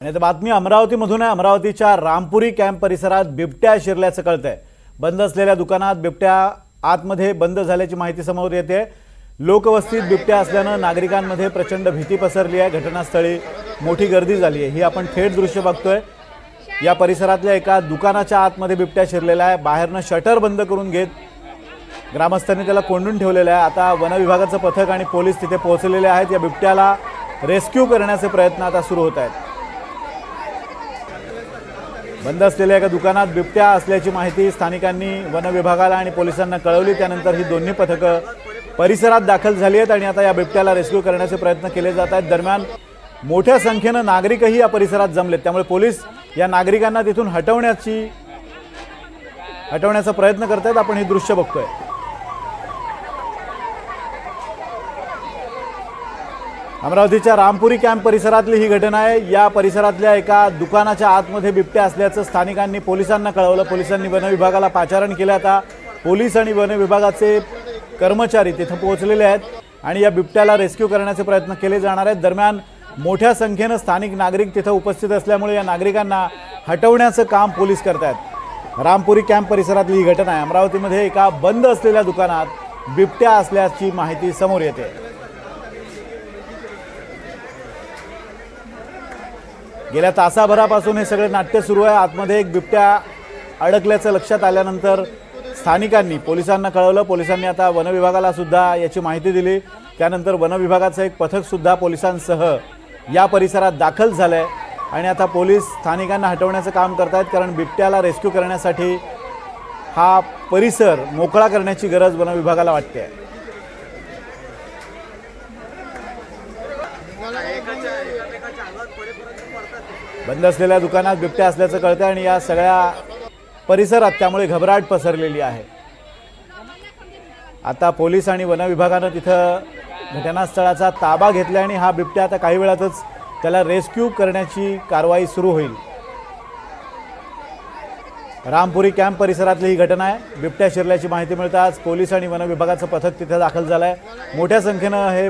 आणि आता बातमी अमरावतीमधून आहे। अमरावतीच्या रामपुरी कॅम्प परिसरात बिबट्या शिरल्याचं कळतंय। बंद असलेल्या दुकानात बिबट्या आतमध्ये बंद झाल्याची माहिती समोर येते। लोकवस्तीत बिबट्या असल्यानं नागरिकांमध्ये प्रचंड भीती पसरली आहे। घटनास्थळी मोठी गर्दी झाली आहे। ही आपण थेट दृश्य बघतोय। या परिसरातल्या एका दुकानाच्या आतमध्ये बिबट्या शिरलेला आहे। बाहेरनं शटर बंद करून घेत ग्रामस्थांनी त्याला कोंडून ठेवलेलं आहे। आता वन विभागाचं पथक आणि पोलीस तिथे पोहोचलेले आहेत। या बिबट्याला रेस्क्यू करण्याचे प्रयत्न आता सुरू होत आहेत। बंद असलेल्या एका दुकानात बिबट्या असल्याची माहिती स्थानिकांनी वन विभागाला आणि पोलिसांना कळवली। त्यानंतर ही दोन्ही पथकं परिसरात दाखल झाली आहेत आणि आता या बिबट्याला रेस्क्यू करण्याचे प्रयत्न केले जात आहेत। दरम्यान मोठ्या संख्येने नागरिकही या परिसरात जमलेत, त्यामुळे पोलीस या नागरिकांना तिथून हटवण्याचा प्रयत्न करत आहेत। आपण हे दृश्य बघतोय। अमरावतीच्या रामपुरी कॅम्प परिसरातली ही घटना आहे। या परिसरातल्या एका दुकानाच्या आतमध्ये बिबट्या असल्याचं स्थानिकांनी पोलिसांना कळवलं। पोलिसांनी वन विभागाला पाचारण केलं। आता पोलीस आणि वन विभागाचे कर्मचारी तिथे पोहोचलेले आहेत आणि या बिबट्याला रेस्क्यू करण्याचे प्रयत्न केले जाणार आहेत। दरम्यान मोठ्या संख्येने स्थानिक नागरिक तिथे उपस्थित असल्यामुळे या नागरिकांना हटवण्याचं काम पोलीस करत आहेत। रामपुरी कॅम्प परिसरातली ही घटना आहे। अमरावतीमध्ये एका बंद असलेल्या दुकानात बिबट्या असल्याची माहिती समोर येते। गेल्या तासाभरापासून हे सगळे नाट्य सुरू आहे। आतमध्ये एक बिबट्या अडकल्याचं लक्षात आल्यानंतर स्थानिकांनी पोलिसांना कळवलं। पोलिसांनी आता वन विभागाला सुद्धा याची माहिती दिली। त्यानंतर वन विभागाचं एक पथक सुद्धा पोलिसांसह या परिसरात दाखल झालंय आणि आता पोलीस स्थानिकांना हटवण्याचं काम करतायत, कारण बिबट्याला रेस्क्यू करण्यासाठी हा परिसर मोकळा करण्याची गरज वन विभागाला वाटते। बंद असलेल्या दुकानात बिबट्या असल्याचं कळतंय आणि या सगळ्या परिसरात त्यामुळे घबराट पसरलेली आहे। आता पोलीस आणि वन विभागानं तिथं घटनास्थळाचा ताबा घेतला आणि हा बिबट्या आता काही वेळातच त्याला रेस्क्यू करण्याची कारवाई सुरू होईल। रामपुरी कॅम्प परिसरातली ही घटना आहे। बिबट्या शिरल्याची माहिती मिळताच पोलीस आणि वन विभागाचं पथक तिथे दाखल झालंय। मोठ्या संख्येनं हे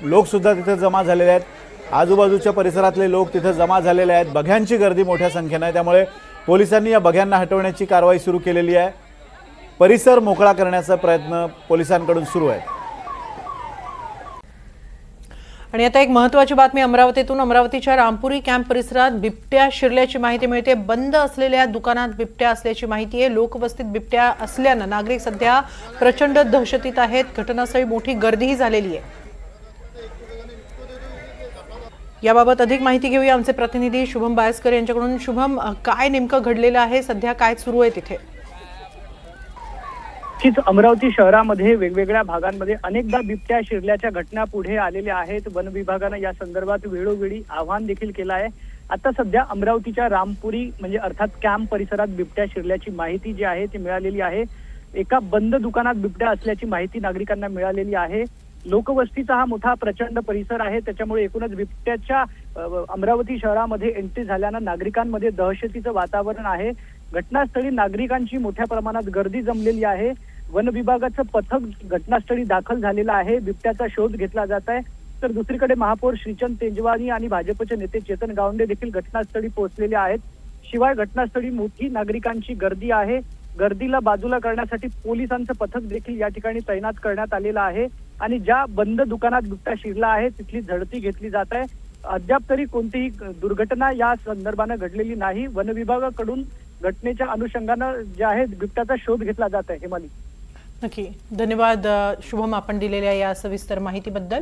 लोक सुद्धा तिथे जमा झालेले आहेत। आजूबाजूच्या परिसरातले लोक तिथे जमा झालेले आहेत। बघ्यांची गर्दी मोठ्या संख्येने आहे, त्यामुळे पोलिसांनी या बघ्यांना हटवण्याची कारवाई सुरू केलेली आहे। परिसर मोकळा करण्याचा प्रयत्न पोलिसांकडून सुरू आहे। आणि आता एक महत्त्वाची बातमी अमरावतीतून। अमरावतीच्या रामपुरी कॅम्प परिसरात बिबट्या शिरल्याची माहिती मिळते। बंद असलेल्या दुकानात बिबट्या असल्याची माहिती आहे। लोकवस्तीत बिबट्या असल्यानं नागरिक सध्या प्रचंड दहशतीत आहेत। घटनास्थळी मोठी गर्दीही झालेली आहे। याबाबत अधिक माहिती घेऊया आमचे प्रतिनिधी शुभम बायस्कर यांच्याकडून। शुभम, काय नेमकं घडलेलं आहे, सध्या काय सुरू आहे तिथे? अमरावती शहरामध्ये वेगवेगळ्या भागांमध्ये अनेकदा बिबट्या शिरल्याच्या घटना पुढे आलेल्या आहेत। वन विभागानं या संदर्भात वेळोवेळी आवाहन देखील केलं आहे। आता सध्या अमरावतीच्या रामपुरी म्हणजे अर्थात कॅम्प परिसरात बिबट्या शिरल्याची माहिती जी आहे ती मिळालेली आहे। एका बंद दुकानात बिबट्या असल्याची माहिती नागरिकांना मिळालेली आहे। लोकवस्तीचा हा मोठा प्रचंड परिसर आहे, त्याच्यामुळे एकूणच बिबट्याच्या अमरावती शहरामध्ये एंट्री झाल्यानं नागरिकांमध्ये दहशतीचं वातावरण आहे। घटनास्थळी नागरिकांची मोठ्या प्रमाणात गर्दी जमलेली आहे। वन विभागाचं पथक घटनास्थळी दाखल झालेलं आहे। बिबट्याचा शोध घेतला जात आहे। तर दुसरीकडे महापौर श्रीचंद तेजवानी आणि भाजपचे नेते चेतन गावंडे देखील घटनास्थळी पोहोचलेले आहेत। शिवाय घटनास्थळी मोठी नागरिकांची गर्दी आहे। गर्दीला बाजूला करण्यासाठी पोलिसांचं पथक देखील या ठिकाणी तैनात करण्यात आलेलं आहे आणि ज्या बंद दुकानात बिबट्या शिरला आहे तिथली झडती घेतली जात आहे। अद्याप तरी कोणतीही दुर्घटना या संदर्भानं घडलेली नाही। वन विभागाकडून घटनेच्या अनुषंगानं जे आहे बिबट्याचा शोध घेतला जात आहे। हेमाली, नक्की धन्यवाद शुभम, आपण दिलेल्या या सविस्तर माहितीबद्दल।